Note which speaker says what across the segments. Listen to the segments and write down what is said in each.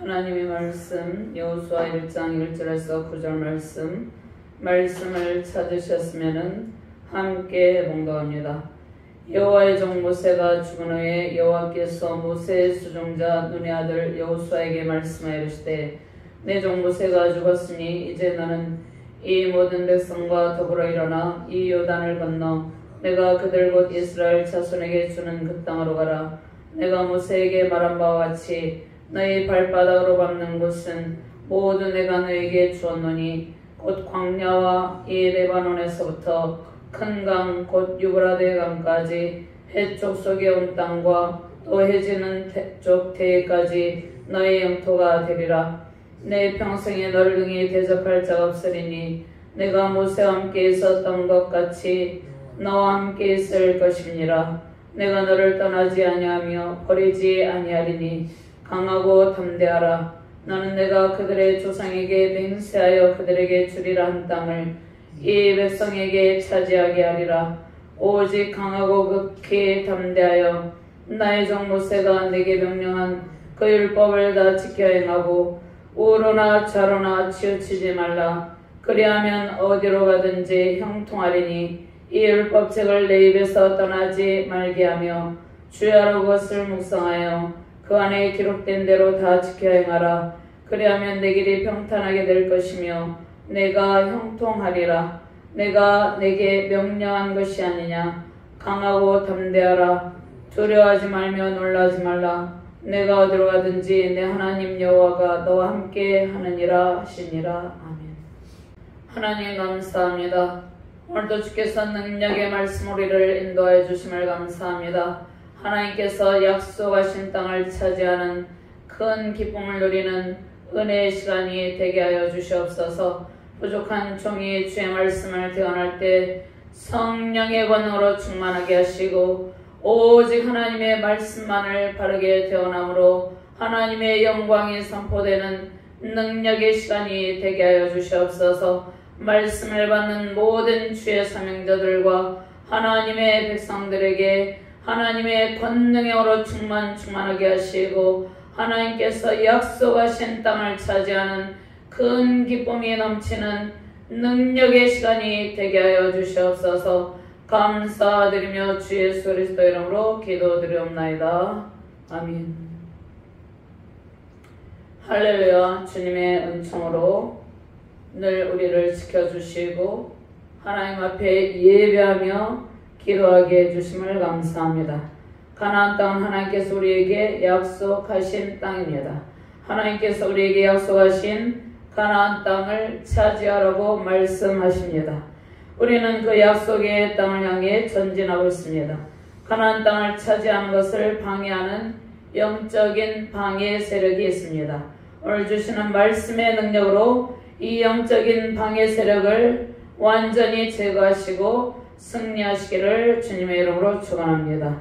Speaker 1: 하나님의 말씀 여호수아 1장 1절에서 9절 말씀을 찾으셨으면 함께 봉독합니다. 여호와의 종 모세가 죽은 후에 여호와께서 모세의 수종자 눈의 아들 여호수아에게 말씀하여 이르시되 내 종 모세가 죽었으니 이제 너는 이 모든 백성과 더불어 일어나 이 요단을 건너 내가 그들 곧 이스라엘 자손에게 주는 그 땅으로 가라. 내가 모세에게 말한 바와 같이 너희 발바닥으로 밟는 곳은 모두 내가 너에게 주었노니 곧 광야와 이 레바논에서부터 큰 강 곧 유브라데 강까지 해쪽 속에 온 땅과 또 해지는 쪽 태에까지 너의 영토가 되리라. 내 평생에 너를 능히 대적할 자가 없으리니 내가 모세와 함께 있었던 것 같이 너와 함께 있을 것이니라. 내가 너를 떠나지 아니하며 버리지 아니하리니 강하고 담대하라. 너는 내가 그들의 조상에게 맹세하여 그들에게 주리라 한 땅을 이 백성에게 차지하게 하리라. 오직 강하고 극히 담대하여 나의 종 모세가 내게 명령한 그 율법을 다 지켜 행하고 우로나 좌로나 치우치지 말라. 그리하면 어디로 가든지 형통하리니 이 율법책을 내 입에서 떠나지 말게 하며 주야로 그것을 묵상하여 그 안에 기록된 대로 다 지켜 행하라. 그리하면 내 길이 평탄하게 될 것이며 내가 형통하리라. 내가 내게 명령한 것이 아니냐. 강하고 담대하라. 두려워하지 말며 놀라지 말라. 내가 어디로 가든지 내 하나님 여호와가 너와 함께 하느니라 하시니라. 아멘. 하나님 감사합니다. 오늘도 주께서 능력의 말씀 우리를 인도하여 주심을 감사합니다. 하나님께서 약속하신 땅을 차지하는 큰 기쁨을 누리는 은혜의 시간이 되게 하여 주시옵소서. 부족한 종이 주의 말씀을 대언할 때 성령의 권능으로 충만하게 하시고 오직 하나님의 말씀만을 바르게 대언함으로 하나님의 영광이 선포되는 능력의 시간이 되게 하여 주시옵소서. 말씀을 받는 모든 주의 사명자들과 하나님의 백성들에게 하나님의 권능의 오로 충만하게 하시고 하나님께서 약속하신 땅을 차지하는 큰 기쁨이 넘치는 능력의 시간이 되게 하여 주시옵소서. 감사드리며 주 예수 그리스도 이름으로 기도드리옵나이다. 아멘. 할렐루야. 주님의 은총으로 늘 우리를 지켜주시고 하나님 앞에 예배하며 기도하게 해주심을 감사합니다. 가나안 땅은 하나님께서 우리에게 약속하신 땅입니다. 하나님께서 우리에게 약속하신 가나안 땅을 차지하라고 말씀하십니다. 우리는 그 약속의 땅을 향해 전진하고 있습니다. 가나안 땅을 차지하는 것을 방해하는 영적인 방해 세력이 있습니다. 오늘 주시는 말씀의 능력으로 이 영적인 방해 세력을 완전히 제거하시고 승리하시기를 주님의 이름으로 축원합니다.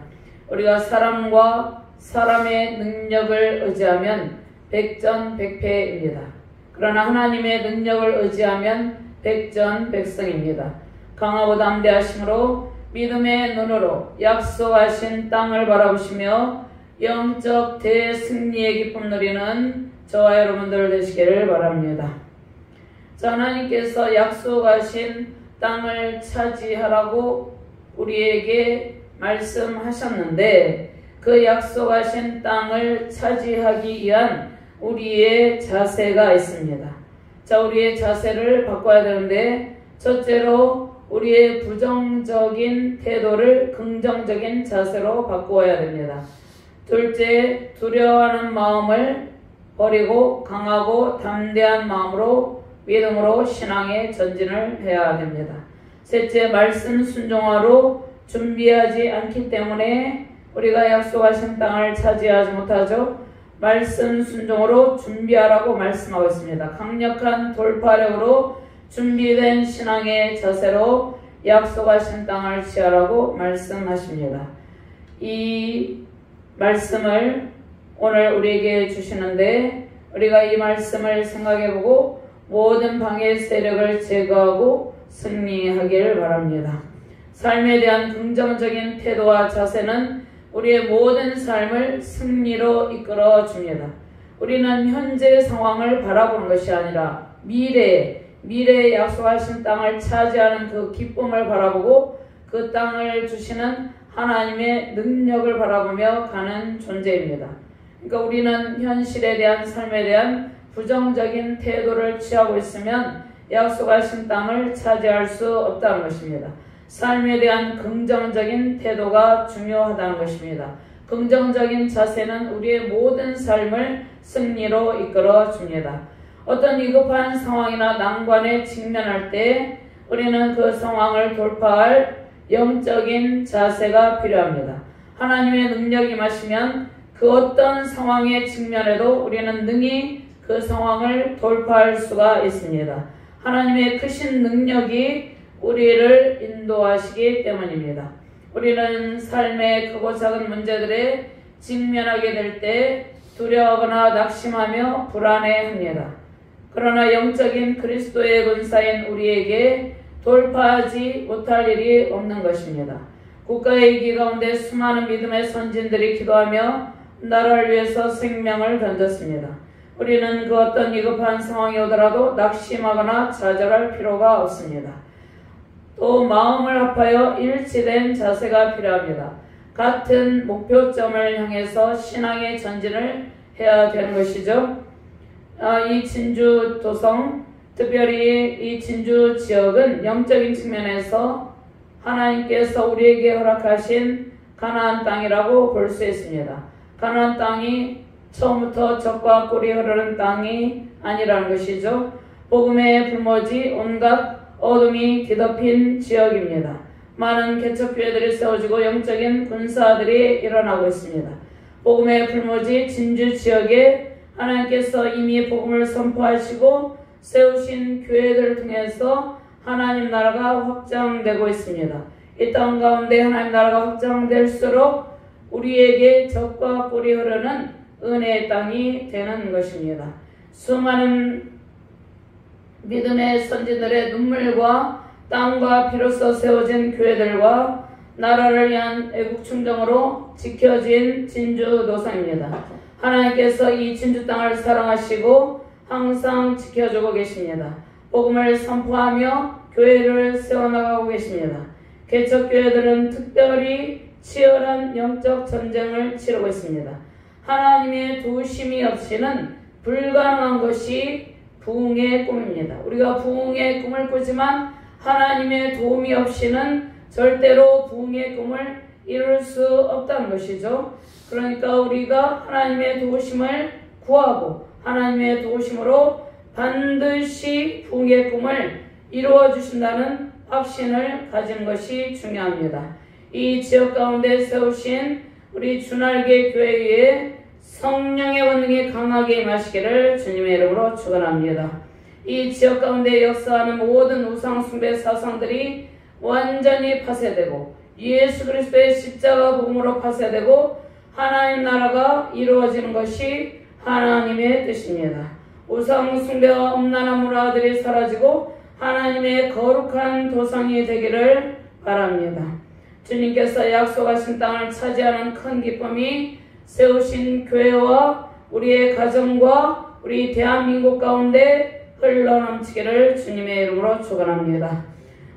Speaker 1: 우리가 사람과 사람의 능력을 의지하면 백전백패입니다. 그러나 하나님의 능력을 의지하면 백전백승입니다. 강하고 담대하심으로 믿음의 눈으로 약속하신 땅을 바라보시며 영적 대승리의 기쁨 누리는 저와 여러분들 되시기를 바랍니다. 자, 하나님께서 약속하신 땅을 차지하라고 우리에게 말씀하셨는데 그 약속하신 땅을 차지하기 위한 우리의 자세가 있습니다. 자, 우리의 자세를 바꿔야 되는데 첫째로 우리의 부정적인 태도를 긍정적인 자세로 바꾸어야 됩니다. 둘째, 두려워하는 마음을 버리고 강하고 담대한 마음으로 믿음으로 신앙의 전진을 해야 됩니다. 셋째, 말씀 순종하로 준비하지 않기 때문에 우리가 약속하신 땅을 차지하지 못하죠. 말씀 순종으로 준비하라고 말씀하고 있습니다. 강력한 돌파력으로 준비된 신앙의 자세로 약속하신 땅을 취하라고 말씀하십니다. 이 말씀을 오늘 우리에게 주시는데 우리가 이 말씀을 생각해보고 모든 방해 세력을 제거하고 승리하기를 바랍니다. 삶에 대한 긍정적인 태도와 자세는 우리의 모든 삶을 승리로 이끌어 줍니다. 우리는 현재 상황을 바라보는 것이 아니라 미래에 약속하신 땅을 차지하는 그 기쁨을 바라보고 그 땅을 주시는 하나님의 능력을 바라보며 가는 존재입니다. 그러니까 우리는 현실에 대한 삶에 대한 부정적인 태도를 취하고 있으면 약속하신 땅을 차지할 수 없다는 것입니다. 삶에 대한 긍정적인 태도가 중요하다는 것입니다. 긍정적인 자세는 우리의 모든 삶을 승리로 이끌어 줍니다. 어떤 위급한 상황이나 난관에 직면할 때 우리는 그 상황을 돌파할 영적인 자세가 필요합니다. 하나님의 능력이 임하시면 그 어떤 상황에 직면해도 우리는 능히 그 상황을 돌파할 수가 있습니다. 하나님의 크신 능력이 우리를 인도하시기 때문입니다. 우리는 삶의 크고 작은 문제들에 직면하게 될 때 두려워하거나 낙심하며 불안해합니다. 그러나 영적인 그리스도의 군사인 우리에게 돌파하지 못할 일이 없는 것입니다. 국가의 위기 가운데 수많은 믿음의 선진들이 기도하며 나라를 위해서 생명을 던졌습니다. 우리는 그 어떤 위급한 상황이 오더라도 낙심하거나 좌절할 필요가 없습니다. 또 마음을 합하여 일치된 자세가 필요합니다. 같은 목표점을 향해서 신앙의 전진을 해야 되는 것이죠. 이 진주 도성, 특별히 이 진주 지역은 영적인 측면에서 하나님께서 우리에게 허락하신 가나안 땅이라고 볼 수 있습니다. 가나안 땅이 처음부터 젖과 꿀이 흐르는 땅이 아니라는 것이죠. 복음의 불모지 온갖 어둠이 뒤덮인 지역입니다. 많은 개척교회들이 세워지고 영적인 군사들이 일어나고 있습니다. 복음의 불모지 진주 지역에 하나님께서 이미 복음을 선포하시고 세우신 교회들을 통해서 하나님 나라가 확장되고 있습니다. 이 땅 가운데 하나님 나라가 확장될수록 우리에게 젖과 꿀이 흐르는 은혜의 땅이 되는 것입니다. 수많은 믿음의 선지들의 눈물과 땀과 피로써 세워진 교회들과 나라를 위한 애국 충정으로 지켜진 진주 노상입니다. 하나님께서 이 진주 땅을 사랑하시고 항상 지켜주고 계십니다. 복음을 선포하며 교회를 세워나가고 계십니다. 개척교회들은 특별히 치열한 영적 전쟁을 치르고 있습니다. 하나님의 도우심이 없이는 불가능한 것이 부흥의 꿈입니다. 우리가 부흥의 꿈을 꾸지만 하나님의 도움이 없이는 절대로 부흥의 꿈을 이룰 수 없다는 것이죠. 그러니까 우리가 하나님의 도우심을 구하고 하나님의 도우심으로 반드시 부흥의 꿈을 이루어 주신다는 확신을 가진 것이 중요합니다. 이 지역 가운데 세우신 우리 주날개 교회 위에 성령의 권능이 강하게 임하시기를 주님의 이름으로 축원합니다. 이 지역 가운데 역사하는 모든 우상 숭배 사상들이 완전히 파쇄되고 예수 그리스도의 십자가 복음으로 파쇄되고 하나님 나라가 이루어지는 것이 하나님의 뜻입니다. 우상 숭배와 음란한 문화들이 사라지고 하나님의 거룩한 도성이 되기를 바랍니다. 주님께서 약속하신 땅을 차지하는 큰 기쁨이 세우신 교회와 우리의 가정과 우리 대한민국 가운데 흘러넘치기를 주님의 이름으로 축원합니다.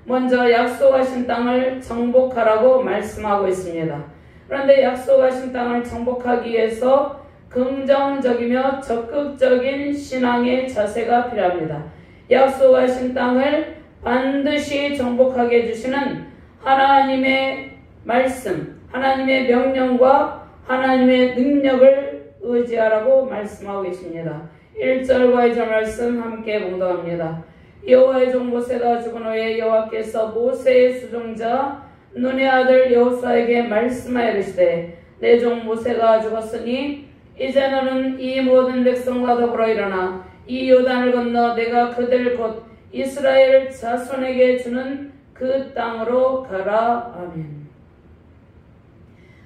Speaker 1: 먼저 약속하신 땅을 정복하라고 말씀하고 있습니다. 그런데 약속하신 땅을 정복하기 위해서 긍정적이며 적극적인 신앙의 자세가 필요합니다. 약속하신 땅을 반드시 정복하게 해주시는 하나님의 말씀, 하나님의 명령과 하나님의 능력을 의지하라고 말씀하고 계십니다. 1절과 2절 말씀 함께 봉독합니다. 여호와의 종 모세가 죽은 후에 여호와께서 모세의 수종자 눈의 아들 여호수아에게 말씀하여 이르시되 내 종 모세가 죽었으니 이제 너는 이 모든 백성과 더불어 일어나 이 요단을 건너 내가 그들 곧 이스라엘 자손에게 주는 그 땅으로 가라. 아멘.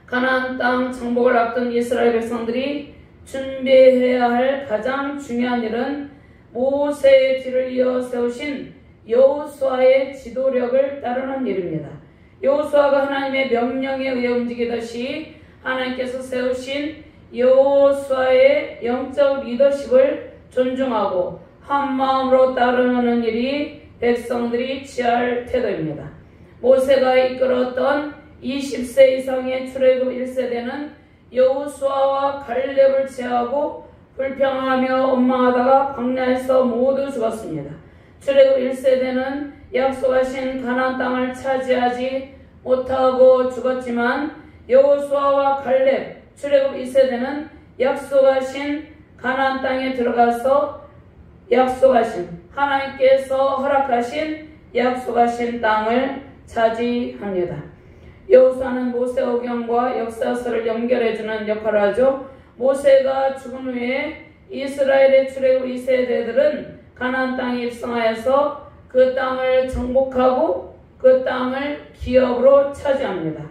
Speaker 1: 가나안 땅 정복을 앞둔 이스라엘 백성들이 준비해야 할 가장 중요한 일은 모세의 뒤를 이어 세우신 여호수아의 지도력을 따르는 일입니다. 여호수아가 하나님의 명령에 의해 움직이듯이 하나님께서 세우신 여호수아의 영적 리더십을 존중하고 한 마음으로 따르는 일이 백성들이 취할 태도입니다. 모세가 이끌었던 20세 이상의 출애굽 1세대는 여호수아와 갈렙을 제하고 불평하며 원망하다가 광야에서 모두 죽었습니다. 출애굽 1세대는 약속하신 가나안 땅을 차지하지 못하고 죽었지만 여호수아와 갈렙 출애굽 2세대는 약속하신 가나안 땅에 들어가서 약속하신 하나님께서 허락하신 약속하신 땅을 차지합니다. 여호수아는 모세오경과 역사서를 연결해주는 역할을 하죠. 모세가 죽은 후에 이스라엘의 출애굽 2세대들은 가나안 땅에 입성하여서 그 땅을 정복하고 그 땅을 기업으로 차지합니다.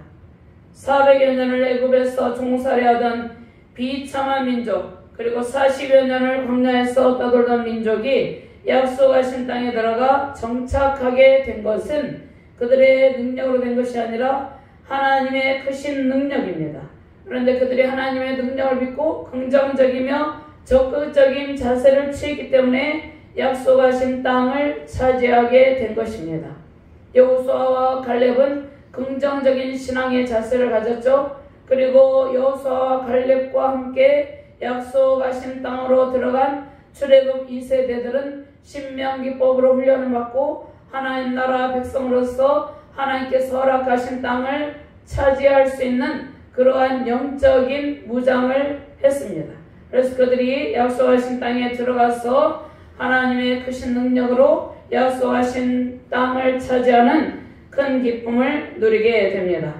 Speaker 1: 400여 년을 애굽에서 종살이하던 비참한 민족, 그리고 40여 년을 광야에서 떠돌던 민족이 약속하신 땅에 들어가 정착하게 된 것은 그들의 능력으로 된 것이 아니라 하나님의 크신 능력입니다. 그런데 그들이 하나님의 능력을 믿고 긍정적이며 적극적인 자세를 취했기 때문에 약속하신 땅을 차지하게 된 것입니다. 여호수아와 갈렙은 긍정적인 신앙의 자세를 가졌죠. 그리고 여호수아와 갈렙과 함께 약속하신 땅으로 들어간 출애굽 2세대들은 신명기법으로 훈련을 받고 하나님 나라 백성으로서 하나님께서 허락하신 땅을 차지할 수 있는 그러한 영적인 무장을 했습니다. 그래서 그들이 약속하신 땅에 들어가서 하나님의 크신 능력으로 약속하신 땅을 차지하는 큰 기쁨을 누리게 됩니다.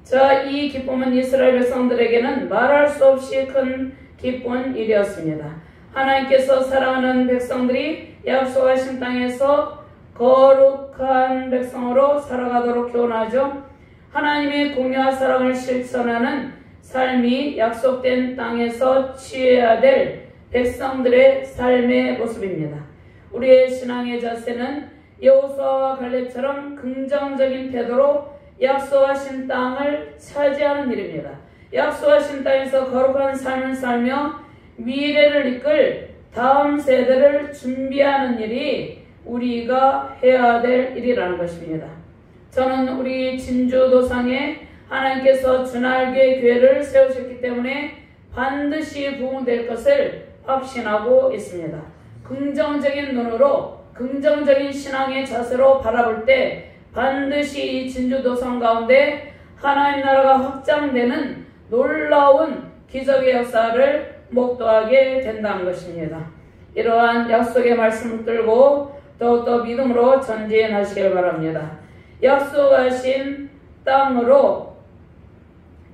Speaker 1: 자, 이 기쁨은 이스라엘 백성들에게는 말할 수 없이 큰 기쁜 일이었습니다. 하나님께서 사랑하는 백성들이 약속하신 땅에서 거룩한 백성으로 살아가도록 교훈하죠. 하나님의 공의와 사랑을 실천하는 삶이 약속된 땅에서 취해야 될 백성들의 삶의 모습입니다. 우리의 신앙의 자세는 여호수아와 갈렙처럼 긍정적인 태도로 약속하신 땅을 차지하는 일입니다. 약속하신 땅에서 거룩한 삶을 살며 미래를 이끌 다음 세대를 준비하는 일이 우리가 해야 될 일이라는 것입니다. 저는 우리 진주도상에 하나님께서 주날개 교회를 세우셨기 때문에 반드시 부흥될 것을 확신하고 있습니다. 긍정적인 눈으로 긍정적인 신앙의 자세로 바라볼 때 반드시 이 진주도성 가운데 하나님 나라가 확장되는 놀라운 기적의 역사를 목도하게 된다는 것입니다. 이러한 약속의 말씀을 들고 더욱더 믿음으로 전진하시길 바랍니다. 약속하신 땅으로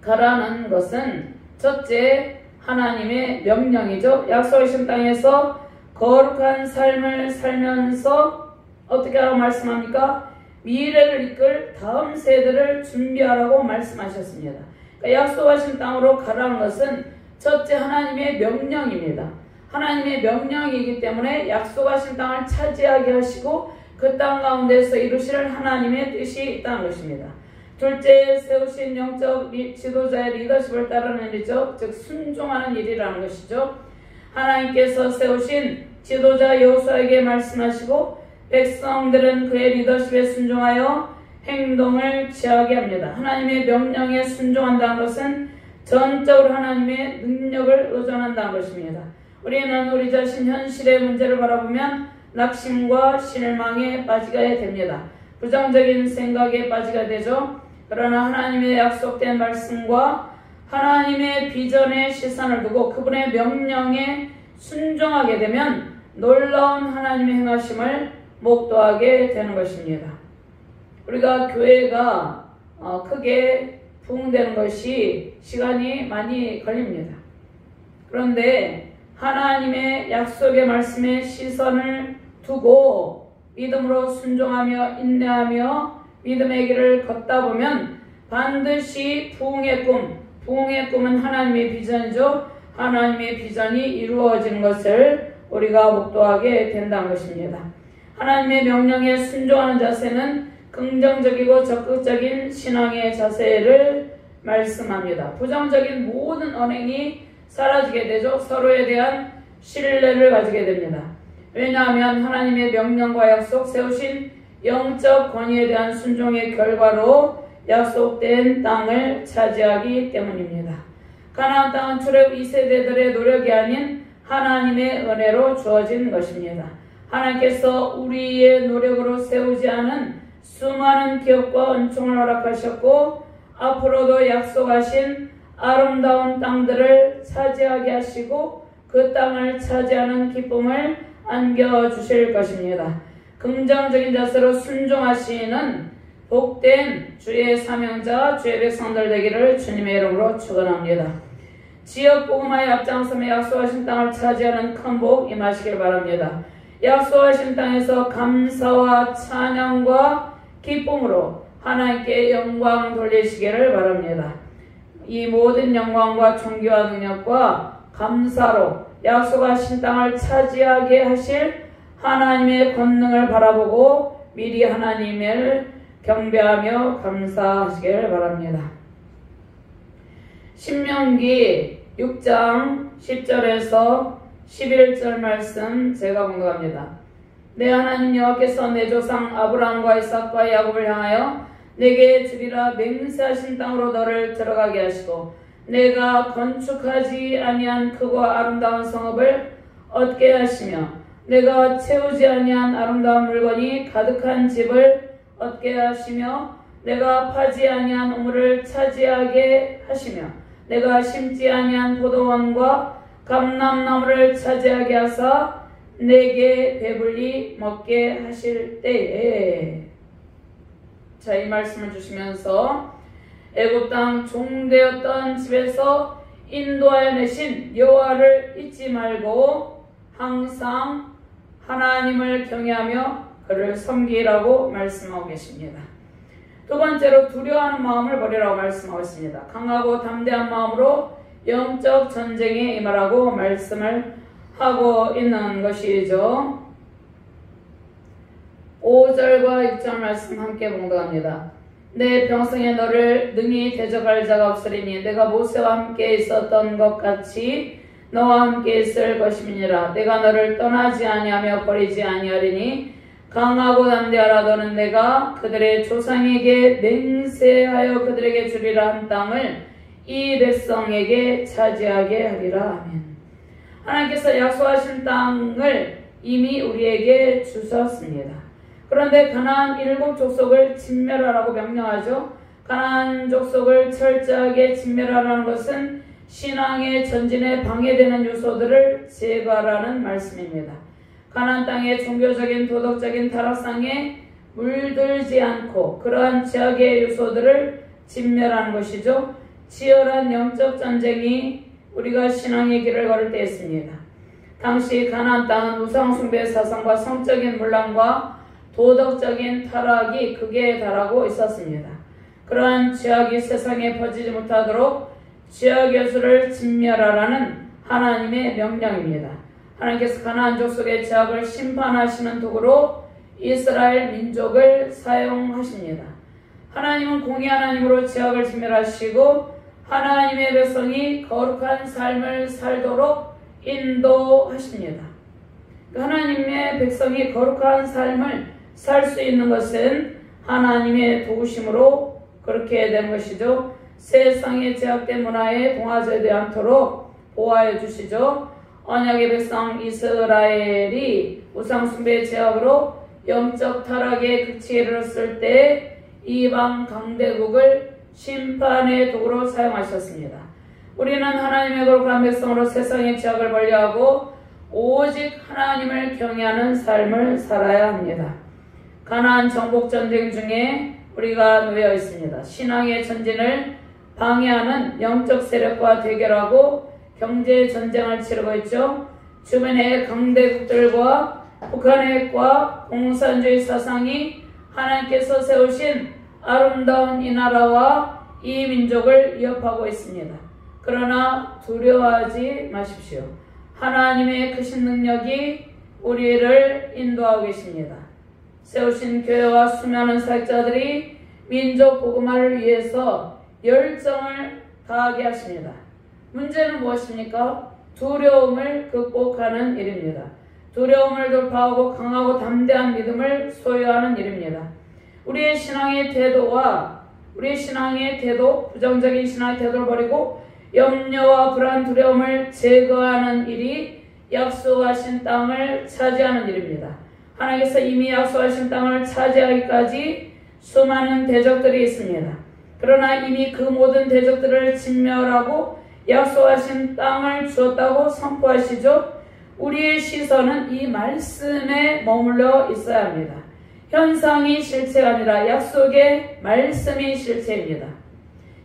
Speaker 1: 가라는 것은 첫째 하나님의 명령이죠. 약속하신 땅에서 거룩한 삶을 살면서 어떻게 하라고 말씀합니까? 미래를 이끌 다음 세대를 준비하라고 말씀하셨습니다. 그러니까 약속하신 땅으로 가라는 것은 첫째 하나님의 명령입니다. 하나님의 명령이기 때문에 약속하신 땅을 차지하게 하시고 그 땅 가운데서 이루실 하나님의 뜻이 있다는 것입니다. 둘째, 세우신 영적 지도자의 리더십을 따르는 일이죠. 즉 순종하는 일이라는 것이죠. 하나님께서 세우신 지도자 여호수아에게 말씀하시고 백성들은 그의 리더십에 순종하여 행동을 취하게 합니다. 하나님의 명령에 순종한다는 것은 전적으로 하나님의 능력을 의존한다는 것입니다. 우리는 우리 자신 현실의 문제를 바라보면 낙심과 실망에 빠지게 됩니다. 부정적인 생각에 빠지게 되죠. 그러나 하나님의 약속된 말씀과 하나님의 비전에 시선을 두고 그분의 명령에 순종하게 되면 놀라운 하나님의 행하심을 목도하게 되는 것입니다. 우리가 교회가 크게 부흥되는 것이 시간이 많이 걸립니다. 그런데 하나님의 약속의 말씀에 시선을 두고 믿음으로 순종하며 인내하며 믿음의 길을 걷다 보면 반드시 부흥의 꿈은 하나님의 비전이죠. 하나님의 비전이 이루어지는 것을 우리가 목도하게 된다는 것입니다. 하나님의 명령에 순종하는 자세는 긍정적이고 적극적인 신앙의 자세를 말씀합니다. 부정적인 모든 언행이 사라지게 되죠. 서로에 대한 신뢰를 가지게 됩니다. 왜냐하면 하나님의 명령과 약속, 세우신 영적 권위에 대한 순종의 결과로 약속된 땅을 차지하기 때문입니다. 가나안 땅은 출애굽 2세대들의 노력이 아닌 하나님의 은혜로 주어진 것입니다. 하나님께서 우리의 노력으로 세우지 않은 수많은 기업과 은총을 허락하셨고 앞으로도 약속하신 아름다운 땅들을 차지하게 하시고 그 땅을 차지하는 기쁨을 안겨주실 것입니다. 긍정적인 자세로 순종하시는 복된 주의 사명자, 주의 백성들 되기를 주님의 이름으로 축원합니다. 지역 복음화에 앞장서며 약속하신 땅을 차지하는 큰 복 임하시길 바랍니다. 약속하신 땅에서 감사와 찬양과 기쁨으로 하나님께 영광 돌리시기를 바랍니다. 이 모든 영광과 존귀와 능력과 감사로 약속하신 땅을 차지하게 하실 하나님의 권능을 바라보고 미리 하나님을 경배하며 감사하시길 바랍니다. 신명기 6장 10절에서 11절 말씀 제가 공부합니다. 내 하나님 여호와께서 내 조상 아브라함과 이삭과 야곱을 향하여 내게 주리라 맹세하신 땅으로 너를 들어가게 하시고 내가 건축하지 아니한 크고 아름다운 성읍을 얻게 하시며 내가 채우지 아니한 아름다운 물건이 가득한 집을 얻게 하시며 내가 파지 아니한 우물을 차지하게 하시며 내가 심지 아니한 포도원과 감람나무를 차지하게 하사 내게 배불리 먹게 하실 때에. 자, 이 말씀을 주시면서 애굽 땅 종되었던 집에서 인도하여 내신 여호와를 잊지 말고 항상 하나님을 경외하며 그를 섬기라고 말씀하고 계십니다. 두 번째로 두려워하는 마음을 버리라고 말씀하고 있습니다. 강하고 담대한 마음으로 영적 전쟁에 임하라고 말씀을 하고 있는 것이죠. 5절과 6절 말씀 함께 봉독합니다. 내 평생에 너를 능히 대적할 자가 없으리니 내가 모세와 함께 있었던 것 같이 너와 함께 있을 것임이니라. 내가 너를 떠나지 아니하며 버리지 아니하리니 강하고 담대하라. 너는 내가 그들의 조상에게 맹세하여 그들에게 주리라 한 땅을 이 백성에게 차지하게 하리라. 아멘. 하나님께서 약속하신 땅을 이미 우리에게 주셨습니다. 그런데 가나안 7 족속을 진멸하라고 명령하죠. 가나안 족속을 철저하게 진멸하라는 것은 신앙의 전진에 방해되는 요소들을 제거하라는 말씀입니다. 가나안 땅의 종교적인 도덕적인 타락상에 물들지 않고 그러한 죄악의 요소들을 진멸하는 것이죠. 치열한 영적 전쟁이 우리가 신앙의 길을 걸을 때였습니다. 당시 가나안 땅은 우상숭배 사상과 성적인 문란과 도덕적인 타락이 극에 달하고 있었습니다. 그러한 죄악이 세상에 퍼지지 못하도록 죄악 요소를 진멸하라는 하나님의 명령입니다. 하나님께서 가나안 족속의 죄악을 심판하시는 도구로 이스라엘 민족을 사용하십니다. 하나님은 공의 하나님으로 죄악을 진멸하시고 하나님의 백성이 거룩한 삶을 살도록 인도하십니다. 하나님의 백성이 거룩한 삶을 살 수 있는 것은 하나님의 도우심으로 그렇게 된 것이죠. 세상의 제약된 문화에 동화되지 않도록 보호하여 주시죠. 언약의 백성 이스라엘이 우상숭배의 제약으로 영적 타락의 극치에 이르렀을 때 이방 강대국을 심판의 도구로 사용하셨습니다. 우리는 하나님의 거룩한 백성으로 세상의 제약을 멀리하고 오직 하나님을 경외하는 삶을 살아야 합니다. 가나안 정복 전쟁 중에 우리가 놓여 있습니다. 신앙의 전진을 방해하는 영적 세력과 대결하고 경제 전쟁을 치르고 있죠. 주변의 강대국들과 북한의 핵과 공산주의 사상이 하나님께서 세우신 아름다운 이 나라와 이 민족을 위협하고 있습니다. 그러나 두려워하지 마십시오. 하나님의 크신 능력이 우리를 인도하고 계십니다. 세우신 교회와 수많은 사역자들이 민족 복음화를 위해서 열정을 다하게 하십니다. 문제는 무엇입니까? 두려움을 극복하는 일입니다. 두려움을 돌파하고 강하고 담대한 믿음을 소유하는 일입니다. 우리의 신앙의 태도, 부정적인 신앙의 태도를 버리고 염려와 불안, 두려움을 제거하는 일이 약속하신 땅을 차지하는 일입니다. 하나님께서 이미 약속하신 땅을 차지하기까지 수많은 대적들이 있습니다. 그러나 이미 그 모든 대적들을 진멸하고 약속하신 땅을 주었다고 선포하시죠. 우리의 시선은 이 말씀에 머물러 있어야 합니다. 현상이 실체가 아니라 약속의 말씀이 실체입니다.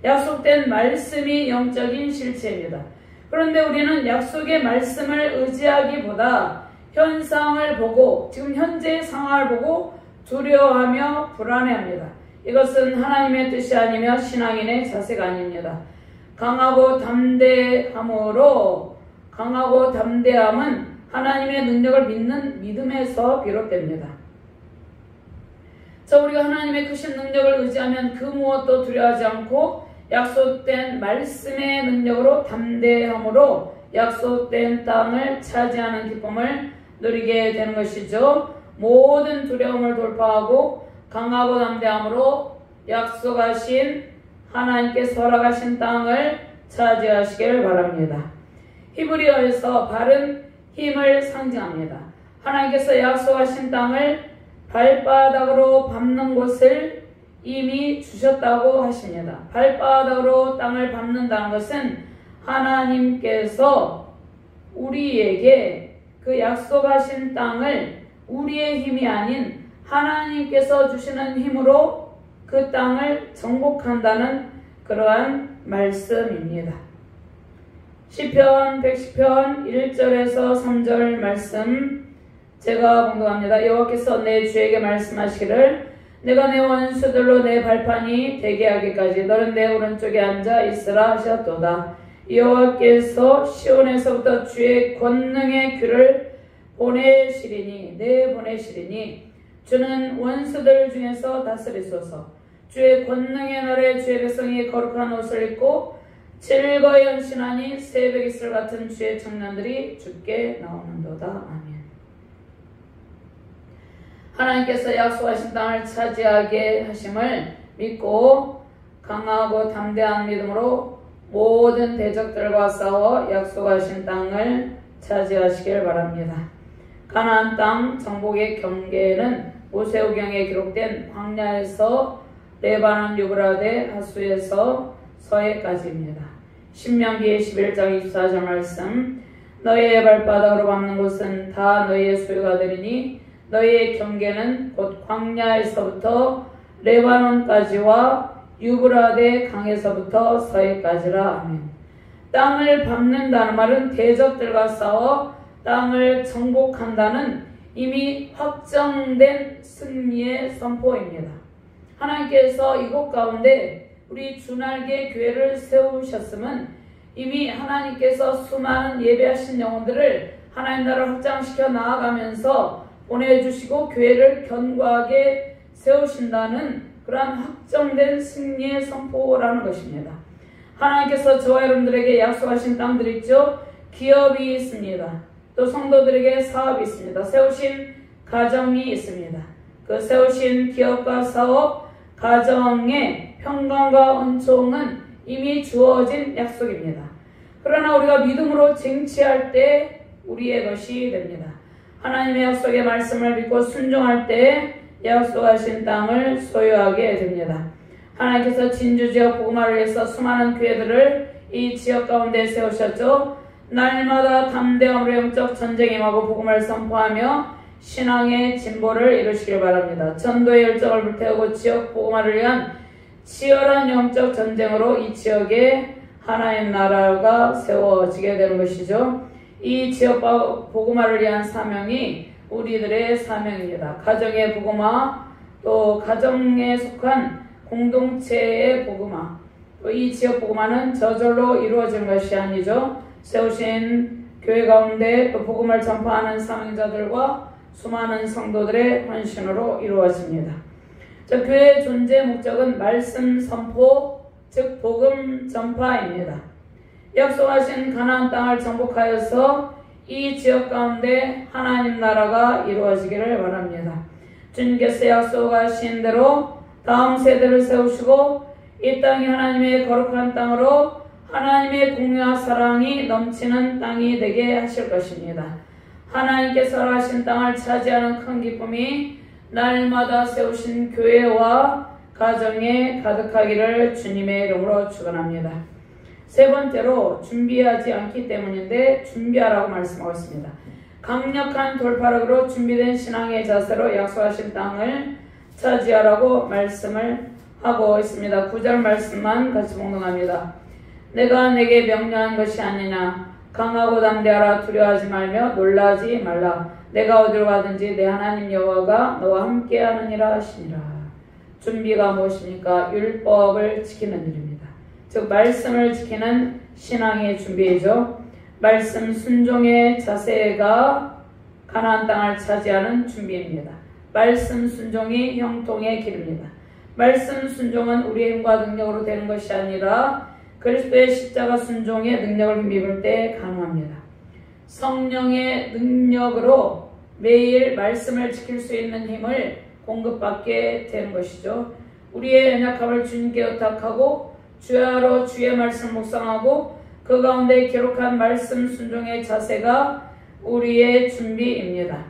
Speaker 1: 약속된 말씀이 영적인 실체입니다. 그런데 우리는 약속의 말씀을 의지하기보다 현상을 보고 지금 현재의 상황을 보고 두려워하며 불안해합니다. 이것은 하나님의 뜻이 아니며 신앙인의 자세가 아닙니다. 강하고 담대함은 하나님의 능력을 믿는 믿음에서 비롯됩니다. 우리가 하나님의 크신 능력을 의지하면 그 무엇도 두려워하지 않고 약속된 말씀의 능력으로 담대함으로 약속된 땅을 차지하는 기쁨을 누리게 되는 것이죠. 모든 두려움을 돌파하고 강하고 담대함으로 약속하신 하나님께서 허락하신 땅을 차지하시길 바랍니다. 히브리어에서 발은 힘을 상징합니다. 하나님께서 약속하신 땅을 발바닥으로 밟는 곳을 이미 주셨다고 하십니다. 발바닥으로 땅을 밟는다는 것은 하나님께서 우리에게 그 약속하신 땅을 우리의 힘이 아닌 하나님께서 주시는 힘으로 그 땅을 정복한다는 그러한 말씀입니다. 시편 110편 1절에서 3절 말씀 제가 공부합니다. 여호와께서 내 주에게 말씀하시기를 내가 내 원수들로 내 발판이 되게 하기까지 너는 내 오른쪽에 앉아 있으라 하셨도다. 여호와께서 시온에서부터 주의 권능의 귀를 보내시리니 주는 원수들 중에서 다스리소서. 주의 권능의 날에 주의 백성이 거룩한 옷을 입고 즐거이 헌신하니 새벽 이슬 같은 주의 청년들이 주께 나오는도다. 아멘. 하나님께서 약속하신 땅을 차지하게 하심을 믿고 강하고 담대한 믿음으로 모든 대적들과 싸워 약속하신 땅을 차지하시길 바랍니다. 가나안 땅 정복의 경계는 모세오경에 기록된 광야에서 레바논 유브라데 하수에서 서해까지입니다. 신명기 11장 24절 말씀 너희의 발바닥으로 밟는 곳은 다 너희의 소유가 되리니 너희의 경계는 곧 광야에서부터 레바논까지와 유브라데 강에서부터 서해까지라. 아멘. 땅을 밟는다는 말은 대적들과 싸워 땅을 정복한다는 이미 확정된 승리의 선포입니다. 하나님께서 이곳 가운데 우리 주날개 교회를 세우셨음은 이미 하나님께서 수많은 예배하신 영혼들을 하나님 나라를 확장시켜 나아가면서 보내주시고 교회를 견고하게 세우신다는 그러한 확정된 승리의 선포라는 것입니다. 하나님께서 저와 여러분들에게 약속하신 땅들이 있죠. 기업이 있습니다. 또 성도들에게 사업이 있습니다. 세우신 가정이 있습니다. 그 세우신 기업과 사업, 가정의 평강과 은총은 이미 주어진 약속입니다. 그러나 우리가 믿음으로 쟁취할 때 우리의 것이 됩니다. 하나님의 약속의 말씀을 믿고 순종할 때 약속하신 땅을 소유하게 됩니다. 하나님께서 진주지역 복음화를 위해서 수많은 교회들을 이 지역 가운데 세우셨죠. 날마다 담대함으로 영적 전쟁에 임하고 복음을 선포하며 신앙의 진보를 이루시길 바랍니다. 전도의 열정을 불태우고 지역 복음화를 위한 치열한 영적 전쟁으로 이 지역에 하나님 나라가 세워지게 되는 것이죠. 이 지역 복음화를 위한 사명이 우리들의 사명입니다. 가정의 복음화, 또 가정에 속한 공동체의 복음화, 또 이 지역 복음화는 저절로 이루어진 것이 아니죠. 세우신 교회 가운데 또 복음을 전파하는 사명자들과 수많은 성도들의 헌신으로 이루어집니다. 교회의 존재 목적은 말씀 선포, 즉 복음 전파입니다. 약속하신 가나안 땅을 정복하여서 이 지역 가운데 하나님 나라가 이루어지기를 바랍니다. 주님께서 약속하신 대로 다음 세대를 세우시고 이 땅이 하나님의 거룩한 땅으로 하나님의 공의와 사랑이 넘치는 땅이 되게 하실 것입니다. 하나님께서 하신 땅을 차지하는 큰 기쁨이 날마다 세우신 교회와 가정에 가득하기를 주님의 이름으로 축원합니다. 세 번째로 준비하지 않기 때문인데 준비하라고 말씀하고 있습니다. 강력한 돌파력으로 준비된 신앙의 자세로 약속하신 땅을 차지하라고 말씀을 하고 있습니다. 9절 말씀만 같이 봉독합니다. 내가 내게 명령한 것이 아니냐. 강하고 담대하라. 두려워하지 말며 놀라지 말라. 내가 어디로 가든지 내 하나님 여호와가 너와 함께하느니라 하시니라. 준비가 무엇입니까? 율법을 지키는 일입니다. 즉 말씀을 지키는 신앙의 준비이죠. 말씀 순종의 자세가 가나안 땅을 차지하는 준비입니다. 말씀 순종이 형통의 길입니다. 말씀 순종은 우리의 힘과 능력으로 되는 것이 아니라 그리스도의 십자가 순종의 능력을 힘입을 때 가능합니다. 성령의 능력으로 매일 말씀을 지킬 수 있는 힘을 공급받게 되는 것이죠. 우리의 연약함을 주님께 의탁하고 주야로 주의 말씀을 묵상하고 그 가운데 기록한 말씀 순종의 자세가 우리의 준비입니다.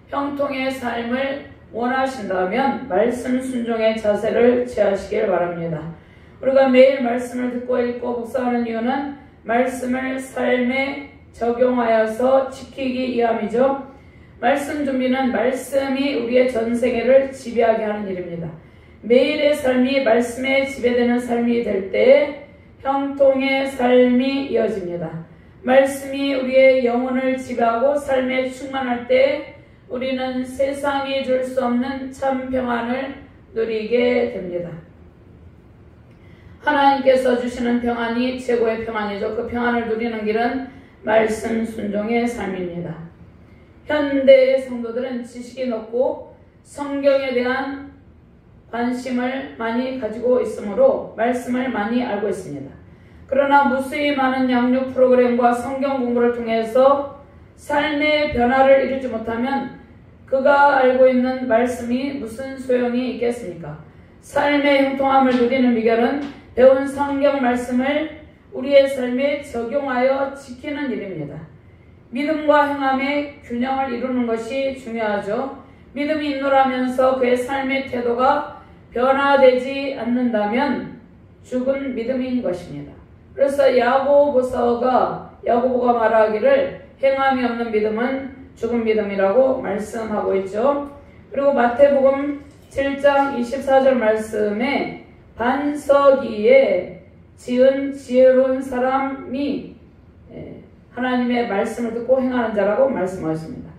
Speaker 1: 형통의 삶을 원하신다면 말씀 순종의 자세를 취하시길 바랍니다. 우리가 매일 말씀을 듣고 읽고 묵상하는 이유는 말씀을 삶에 적용하여서 지키기 위함이죠. 말씀 준비는 말씀이 우리의 전생애를 지배하게 하는 일입니다. 매일의 삶이 말씀에 지배되는 삶이 될 때 형통의 삶이 이어집니다. 말씀이 우리의 영혼을 지배하고 삶에 충만할 때 우리는 세상이 줄 수 없는 참 평안을 누리게 됩니다. 하나님께서 주시는 평안이 최고의 평안이죠. 그 평안을 누리는 길은 말씀 순종의 삶입니다. 현대의 성도들은 지식이 높고 성경에 대한 관심을 많이 가지고 있으므로 말씀을 많이 알고 있습니다. 그러나 무수히 많은 양육 프로그램과 성경 공부를 통해서 삶의 변화를 이루지 못하면 그가 알고 있는 말씀이 무슨 소용이 있겠습니까? 삶의 형통함을 누리는 비결은 배운 성경 말씀을 우리의 삶에 적용하여 지키는 일입니다. 믿음과 행함의 균형을 이루는 것이 중요하죠. 믿음이 있노라면서 그의 삶의 태도가 변화되지 않는다면 죽은 믿음인 것입니다. 그래서 야고보가 말하기를 행함이 없는 믿음은 죽은 믿음이라고 말씀하고 있죠. 그리고 마태복음 7장 24절 말씀에 반석위에 지은 지혜로운 사람이 하나님의 말씀을 듣고 행하는 자라고 말씀하십니다.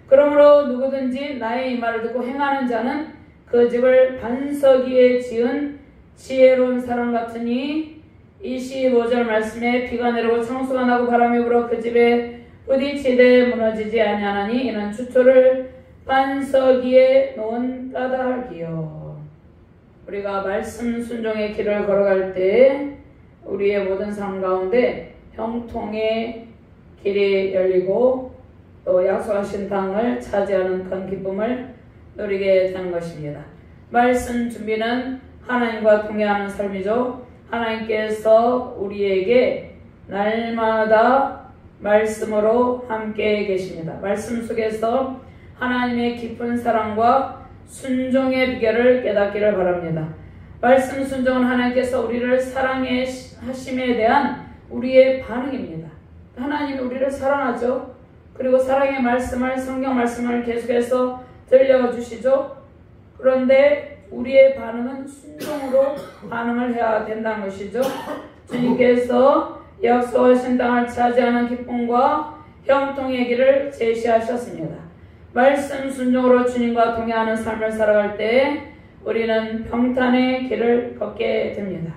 Speaker 1: 그러므로 누구든지 나의 이 말을 듣고 행하는 자는 그 집을 반석 위에 지은 지혜로운 사람 같으니 25절 말씀에 비가 내리고 창수가 나고 바람이 불어 그 집에 부딪히되 무너지지 아니하나니 이는 추초를 반석 위에 놓은 까닭이요. 우리가 말씀 순종의 길을 걸어갈 때 우리의 모든 삶 가운데 형통의 길이 열리고 또 약속하신 땅을 차지하는 큰 기쁨을 누리게 되는 것입니다. 말씀 준비는 하나님과 동행하는 삶이죠. 하나님께서 우리에게 날마다 말씀으로 함께 계십니다. 말씀 속에서 하나님의 깊은 사랑과 순종의 비결을 깨닫기를 바랍니다. 말씀 순종은 하나님께서 우리를 사랑해 하심에 대한 우리의 반응입니다. 하나님이 우리를 사랑하죠. 그리고 사랑의 말씀을 성경 말씀을 계속해서 들려주시죠. 그런데 우리의 반응은 순종으로 반응을 해야 된다는 것이죠. 주님께서 약속하신 땅을 차지하는 기쁨과 형통의 길을 제시하셨습니다. 말씀 순종으로 주님과 동행하는 삶을 살아갈 때 우리는 평탄의 길을 걷게 됩니다.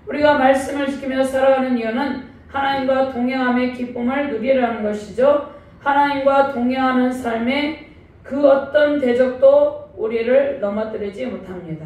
Speaker 1: 우리가 말씀을 지키며 살아가는 이유는 하나님과 동행함의 기쁨을 누리라는 것이죠. 하나님과 동행하는 삶에 그 어떤 대적도 우리를 넘어뜨리지 못합니다.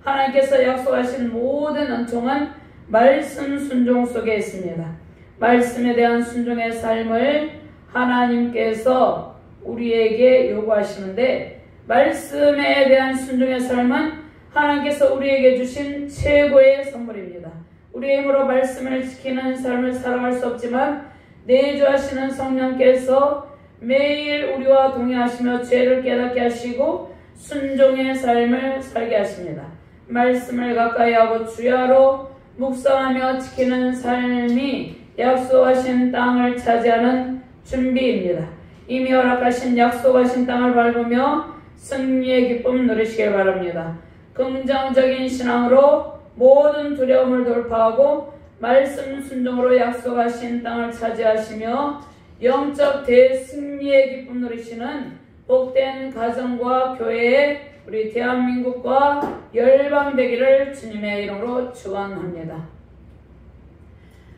Speaker 1: 하나님께서 약속하신 모든 은총은 말씀 순종 속에 있습니다. 말씀에 대한 순종의 삶을 하나님께서 우리에게 요구하시는데, 말씀에 대한 순종의 삶은 하나님께서 우리에게 주신 최고의 선물입니다. 우리의 힘으로 말씀을 지키는 삶을 살아갈 수 없지만 내주하시는 성령께서 매일 우리와 동행하시며 죄를 깨닫게 하시고 순종의 삶을 살게 하십니다. 말씀을 가까이 하고 주야로 묵상하며 지키는 삶이 약속하신 땅을 차지하는 준비입니다. 이미 허락하신 약속하신 땅을 밟으며 승리의 기쁨 누리시길 바랍니다. 긍정적인 신앙으로 모든 두려움을 돌파하고 말씀 순종으로 약속하신 땅을 차지하시며 영적 대승리의 기쁨 누리시는 복된 가정과 교회에 우리 대한민국과 열방되기를 주님의 이름으로 축원합니다.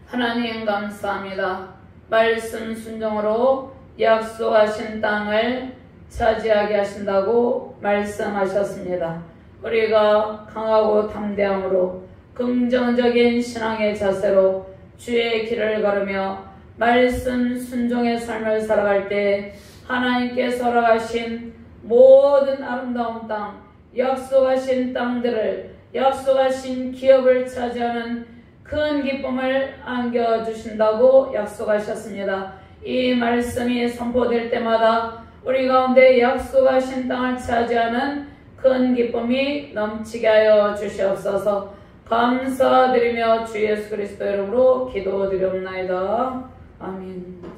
Speaker 1: 하나님 감사합니다. 말씀 순종으로 약속하신 땅을 차지하게 하신다고 말씀하셨습니다. 우리가 강하고 담대함으로 긍정적인 신앙의 자세로 주의 길을 걸으며 말씀 순종의 삶을 살아갈 때 하나님께서 허락하신 모든 아름다운 땅, 약속하신 땅들을, 약속하신 기업을 차지하는 큰 기쁨을 안겨주신다고 약속하셨습니다. 이 말씀이 선포될 때마다 우리 가운데 약속하신 땅을 차지하는 큰 기쁨이 넘치게 하여 주시옵소서. 감사드리며 주 예수 그리스도 이름으로 기도드리옵나이다. 아멘.